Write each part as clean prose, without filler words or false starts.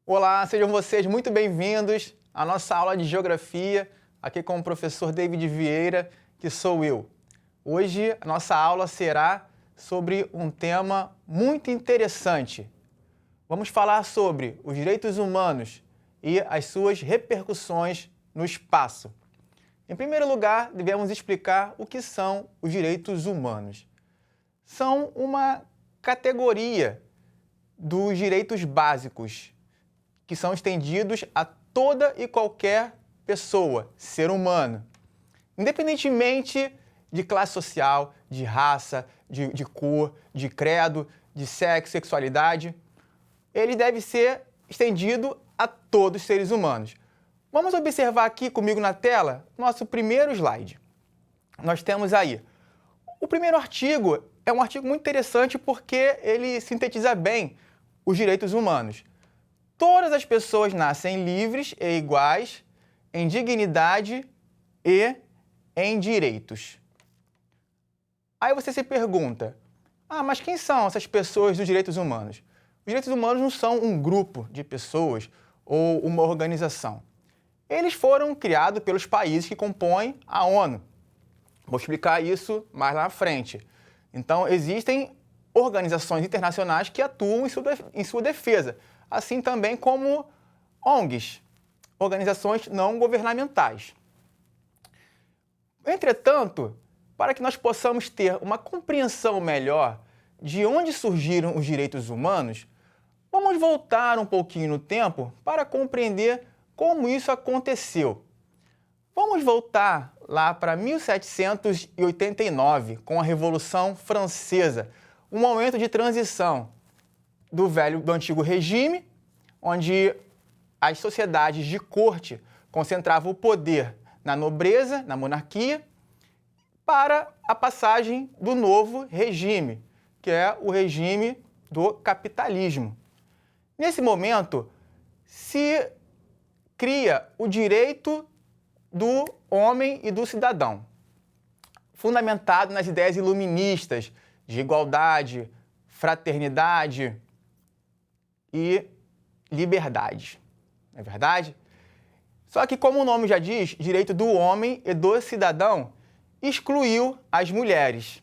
Olá, sejam vocês muito bem-vindos à nossa aula de Geografia, aqui com o professor David Vieira, que sou eu. Hoje a nossa aula será sobre um tema muito interessante. Vamos falar sobre os direitos humanos e as suas repercussões no espaço. Em primeiro lugar, devemos explicar o que são os direitos humanos. São uma categoria dos direitos básicos, que são estendidos a toda e qualquer pessoa, ser humano, independentemente de classe social, de raça, de cor, de credo, de sexo, sexualidade. Ele deve ser estendido a todos os seres humanos. Vamos observar aqui comigo na tela nosso primeiro slide. Nós temos aí o primeiro artigo. É um artigo muito interessante porque ele sintetiza bem os direitos humanos. Todas as pessoas nascem livres e iguais em dignidade e em direitos. Aí você se pergunta, mas quem são essas pessoas dos direitos humanos? Os direitos humanos não são um grupo de pessoas ou uma organização. Eles foram criados pelos países que compõem a ONU. Vou explicar isso mais lá na frente. Então, existem organizações internacionais que atuam em sua defesa, assim também como ONGs, organizações não governamentais. Entretanto, para que nós possamos ter uma compreensão melhor de onde surgiram os direitos humanos, vamos voltar um pouquinho no tempo para compreender como isso aconteceu. Vamos voltar lá para 1789, com a Revolução Francesa, um momento de transição do antigo regime, onde as sociedades de corte concentravam o poder na nobreza, na monarquia, para a passagem do novo regime, que é o regime do capitalismo. Nesse momento, se cria o direito do homem e do cidadão, fundamentado nas ideias iluministas de igualdade, fraternidade e liberdade. Não é verdade? Só que, como o nome já diz, direito do homem e do cidadão excluiu as mulheres.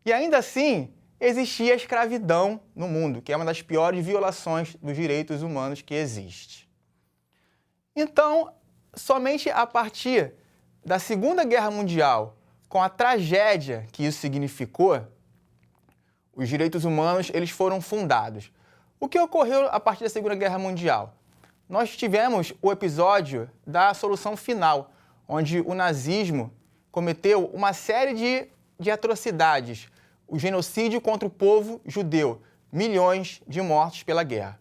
E ainda assim, existia a escravidão no mundo, que é uma das piores violações dos direitos humanos que existe. Então, somente a partir da Segunda Guerra Mundial, com a tragédia que isso significou, os direitos humanos eles foram fundados. O que ocorreu a partir da Segunda Guerra Mundial? Nós tivemos o episódio da Solução Final, onde o nazismo cometeu uma série de atrocidades, o genocídio contra o povo judeu, milhões de mortos pela guerra.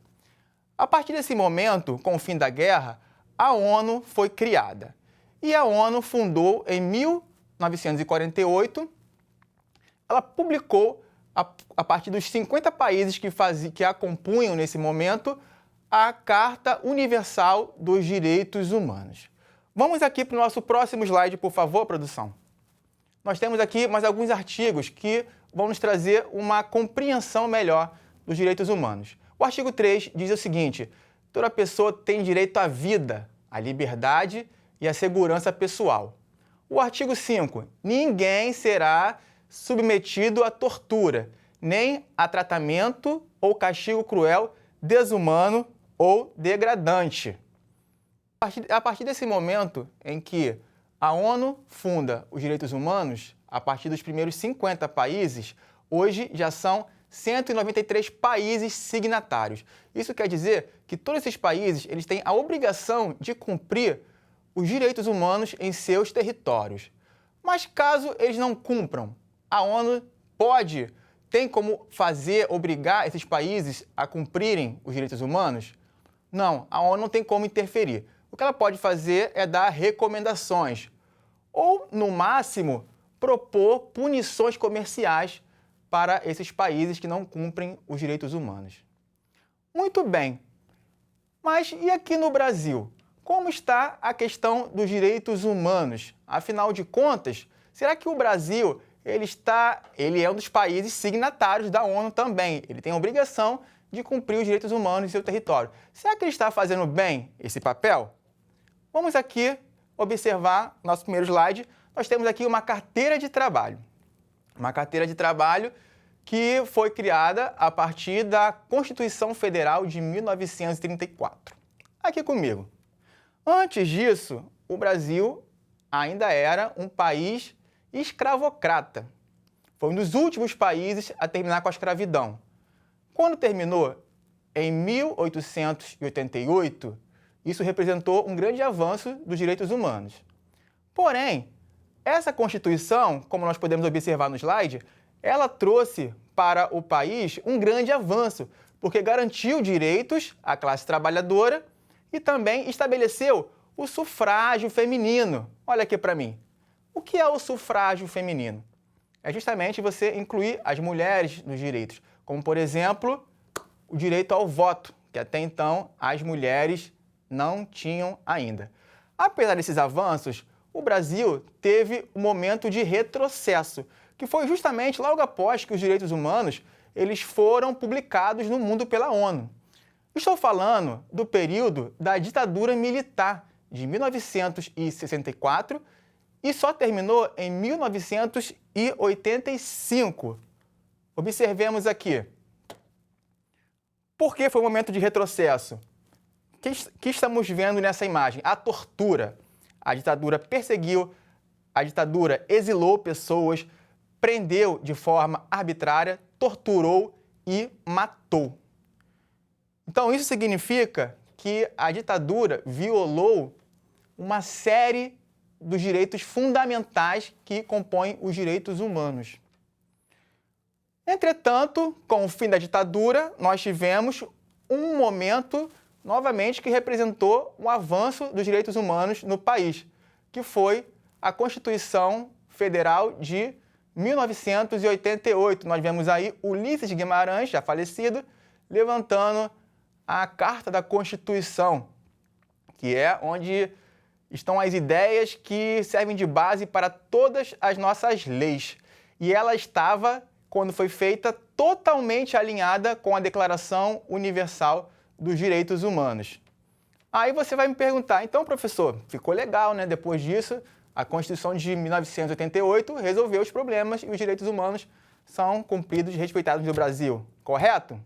A partir desse momento, com o fim da guerra, a ONU foi criada. E a ONU fundou em 1948, ela publicou, a partir dos 50 países que a compunham nesse momento, a Carta Universal dos Direitos Humanos. Vamos aqui para o nosso próximo slide, por favor, produção. Nós temos aqui mais alguns artigos que vão nos trazer uma compreensão melhor dos direitos humanos. O artigo 3 diz o seguinte: toda pessoa tem direito à vida, à liberdade e à segurança pessoal. O artigo 5, ninguém será submetido à tortura, nem a tratamento ou castigo cruel, desumano ou degradante. A partir desse momento em que a ONU funda os direitos humanos, a partir dos primeiros 50 países, hoje já são 193 países signatários. Isso quer dizer que todos esses países eles têm a obrigação de cumprir os direitos humanos em seus territórios. Mas caso eles não cumpram, a ONU tem como obrigar esses países a cumprirem os direitos humanos? Não, a ONU não tem como interferir. O que ela pode fazer é dar recomendações ou, no máximo, propor punições comerciais para esses países que não cumprem os direitos humanos. Muito bem, mas e aqui no Brasil? Como está a questão dos direitos humanos? Afinal de contas, será que o Brasil ele é um dos países signatários da ONU também? Ele tem a obrigação de cumprir os direitos humanos em seu território. Será que ele está fazendo bem esse papel? Vamos aqui observar nosso primeiro slide. Nós temos aqui uma carteira de trabalho. Uma carteira de trabalho que foi criada a partir da Constituição Federal de 1934. Aqui comigo. Antes disso, o Brasil ainda era um país escravocrata. Foi um dos últimos países a terminar com a escravidão. Quando terminou, em 1888, isso representou um grande avanço dos direitos humanos. Porém, essa Constituição, como nós podemos observar no slide, ela trouxe para o país um grande avanço, porque garantiu direitos à classe trabalhadora e também estabeleceu o sufrágio feminino. Olha aqui para mim. O que é o sufrágio feminino? É justamente você incluir as mulheres nos direitos, como, por exemplo, o direito ao voto, que até então as mulheres não tinham ainda. Apesar desses avanços, o Brasil teve um momento de retrocesso, que foi justamente logo após que os direitos humanos eles foram publicados no mundo pela ONU. Estou falando do período da ditadura militar, de 1964, e só terminou em 1985. Observemos aqui. Por que foi um momento de retrocesso? O que estamos vendo nessa imagem? A tortura. A ditadura perseguiu, a ditadura exilou pessoas, prendeu de forma arbitrária, torturou e matou. Então, isso significa que a ditadura violou uma série dos direitos fundamentais que compõem os direitos humanos. Entretanto, com o fim da ditadura, nós tivemos um momento, novamente, que representou um avanço dos direitos humanos no país, que foi a Constituição Federal de 1988. Nós vemos aí Ulisses Guimarães, já falecido, levantando a Carta da Constituição, que é onde estão as ideias que servem de base para todas as nossas leis. E ela estava, quando foi feita, totalmente alinhada com a Declaração Universal dos Direitos Humanos. Aí você vai me perguntar, então, professor, ficou legal, né? Depois disso, a Constituição de 1988 resolveu os problemas e os direitos humanos são cumpridos e respeitados no Brasil, correto?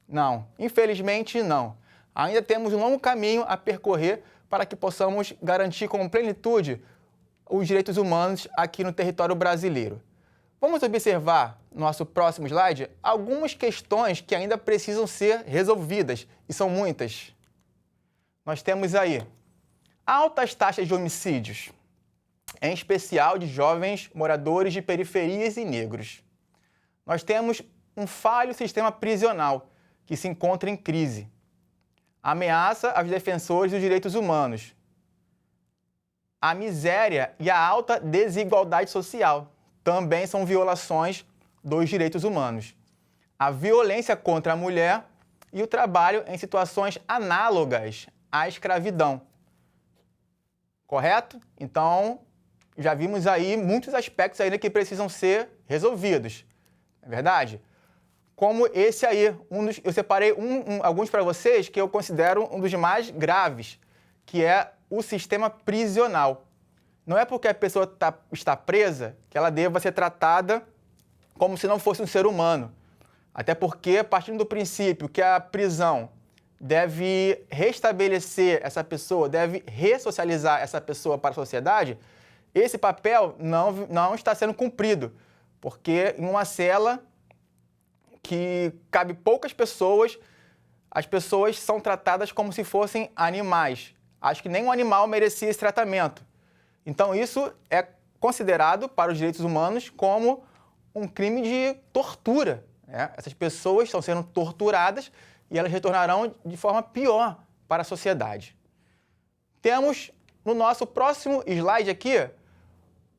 Não, infelizmente não. Ainda temos um longo caminho a percorrer para que possamos garantir com plenitude os direitos humanos aqui no território brasileiro. Vamos observar no nosso próximo slide algumas questões que ainda precisam ser resolvidas, e são muitas. Nós temos aí altas taxas de homicídios, em especial de jovens moradores de periferias e negros. Nós temos um falho sistema prisional, que se encontra em crise. Ameaça aos defensores dos direitos humanos. A miséria e a alta desigualdade social também são violações dos direitos humanos. A violência contra a mulher e o trabalho em situações análogas à escravidão. Correto? Então, já vimos aí muitos aspectos ainda que precisam ser resolvidos. Não é verdade? Como esse aí, eu separei alguns para vocês que eu considero um dos mais graves, que é o sistema prisional. Não é porque a pessoa está presa que ela deva ser tratada como se não fosse um ser humano. Até porque, partindo do princípio que a prisão deve restabelecer essa pessoa, deve ressocializar essa pessoa para a sociedade, esse papel não está sendo cumprido, porque em uma cela que cabe poucas pessoas, as pessoas são tratadas como se fossem animais. Acho que nenhum animal merecia esse tratamento. Então, isso é considerado, para os direitos humanos, como um crime de tortura. Né? Essas pessoas estão sendo torturadas e elas retornarão de forma pior para a sociedade. Temos, no nosso próximo slide aqui,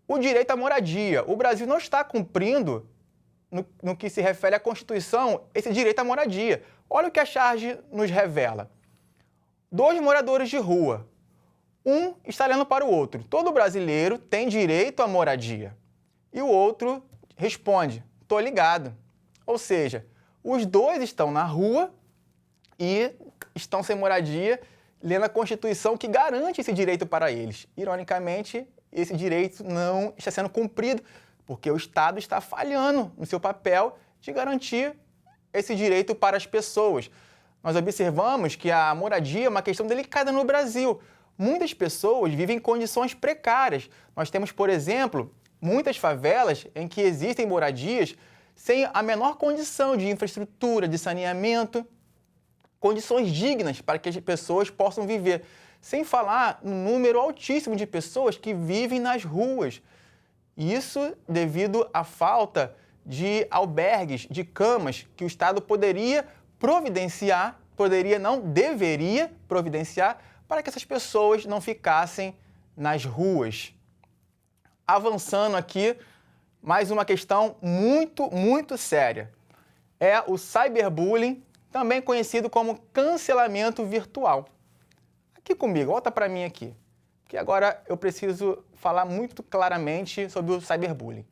o direito à moradia. O Brasil não está cumprindo, no que se refere à Constituição, esse direito à moradia. Olha o que a charge nos revela. 2 moradores de rua. Um está olhando para o outro. Todo brasileiro tem direito à moradia. E o outro responde, estou ligado. Ou seja, os dois estão na rua e estão sem moradia, lendo a Constituição que garante esse direito para eles. Ironicamente, esse direito não está sendo cumprido, porque o Estado está falhando no seu papel de garantir esse direito para as pessoas. Nós observamos que a moradia é uma questão delicada no Brasil. Muitas pessoas vivem em condições precárias. Nós temos, por exemplo, muitas favelas em que existem moradias sem a menor condição de infraestrutura, de saneamento, condições dignas para que as pessoas possam viver. Sem falar no número altíssimo de pessoas que vivem nas ruas. Isso devido à falta de albergues, de camas que o Estado poderia providenciar, deveria providenciar, para que essas pessoas não ficassem nas ruas. Avançando aqui, mais uma questão muito séria. É o cyberbullying, também conhecido como cancelamento virtual. Aqui comigo, volta para mim aqui, porque agora eu preciso falar muito claramente sobre o cyberbullying.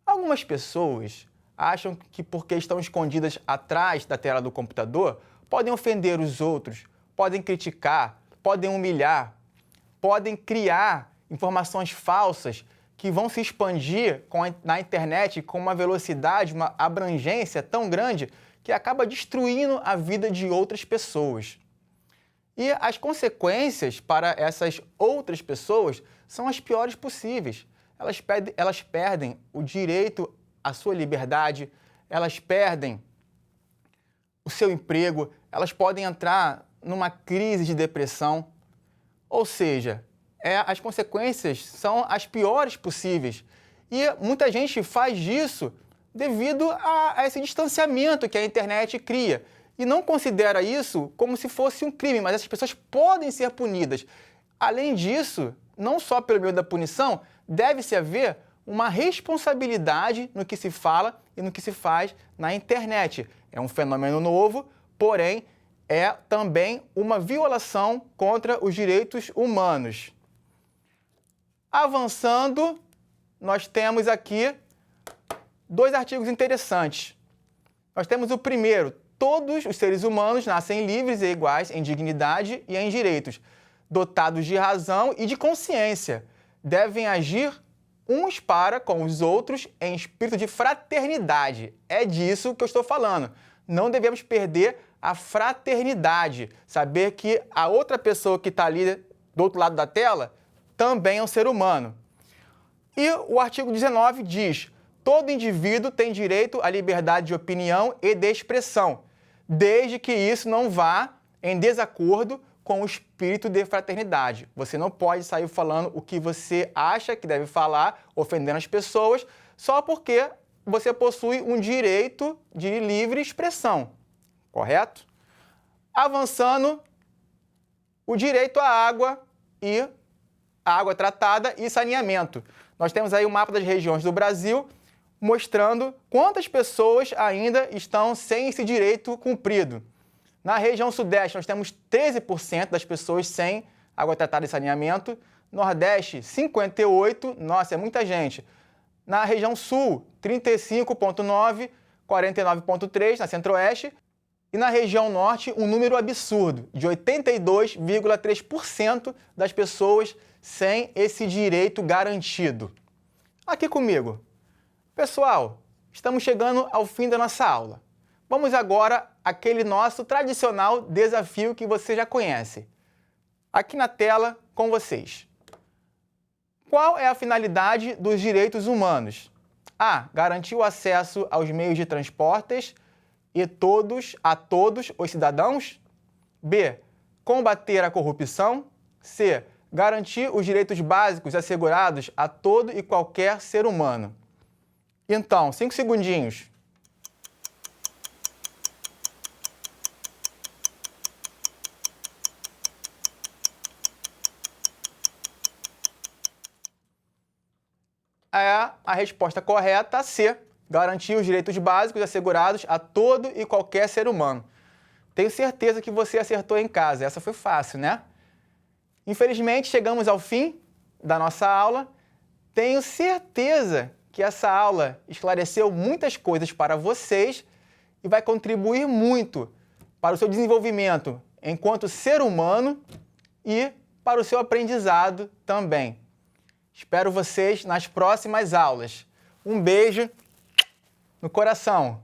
Algumas pessoas acham que porque estão escondidas atrás da tela do computador, podem ofender os outros, podem criticar, podem humilhar, podem criar informações falsas que vão se expandir na internet com uma velocidade, uma abrangência tão grande que acaba destruindo a vida de outras pessoas. E as consequências para essas outras pessoas são as piores possíveis. Elas perdem o direito à sua liberdade, elas perdem o seu emprego, elas podem entrar numa crise de depressão. Ou seja, as consequências são as piores possíveis. E muita gente faz isso devido a esse distanciamento que a internet cria. E não considera isso como se fosse um crime, mas essas pessoas podem ser punidas. Além disso, não só pelo meio da punição, deve-se haver uma responsabilidade no que se fala e no que se faz na internet. É um fenômeno novo, porém, é também uma violação contra os direitos humanos. Avançando, nós temos aqui 2 artigos interessantes. Nós temos o primeiro: todos os seres humanos nascem livres e iguais em dignidade e em direitos, dotados de razão e de consciência. Devem agir uns para com os outros em espírito de fraternidade. É disso que eu estou falando. Não devemos perder a fraternidade. Saber que a outra pessoa que está ali do outro lado da tela também é um ser humano. E o artigo 19 diz: todo indivíduo tem direito à liberdade de opinião e de expressão, desde que isso não vá em desacordo com o espírito de fraternidade. Você não pode sair falando o que você acha que deve falar, ofendendo as pessoas, só porque você possui um direito de livre expressão, correto? Avançando, o direito à água e água tratada e saneamento. Nós temos aí o mapa das regiões do Brasil, mostrando quantas pessoas ainda estão sem esse direito cumprido. Na região sudeste, nós temos 13% das pessoas sem água tratada e saneamento. Nordeste, 58%. Nossa, é muita gente. Na região sul, 35,9%, 49,3% na centro-oeste. E na região norte, um número absurdo, de 82,3% das pessoas sem esse direito garantido. Aqui comigo. Pessoal, estamos chegando ao fim da nossa aula. Vamos agora àquele nosso tradicional desafio que você já conhece. Aqui na tela com vocês. Qual é a finalidade dos direitos humanos? A. Garantir o acesso aos meios de transportes a todos os cidadãos. B. Combater a corrupção. C. Garantir os direitos básicos assegurados a todo e qualquer ser humano. Então, 5 segundinhos. A resposta correta, a C. Garantir os direitos básicos assegurados a todo e qualquer ser humano. Tenho certeza que você acertou em casa. Essa foi fácil, né? Infelizmente, chegamos ao fim da nossa aula. Tenho certeza que essa aula esclareceu muitas coisas para vocês e vai contribuir muito para o seu desenvolvimento enquanto ser humano e para o seu aprendizado também. Espero vocês nas próximas aulas. Um beijo no coração!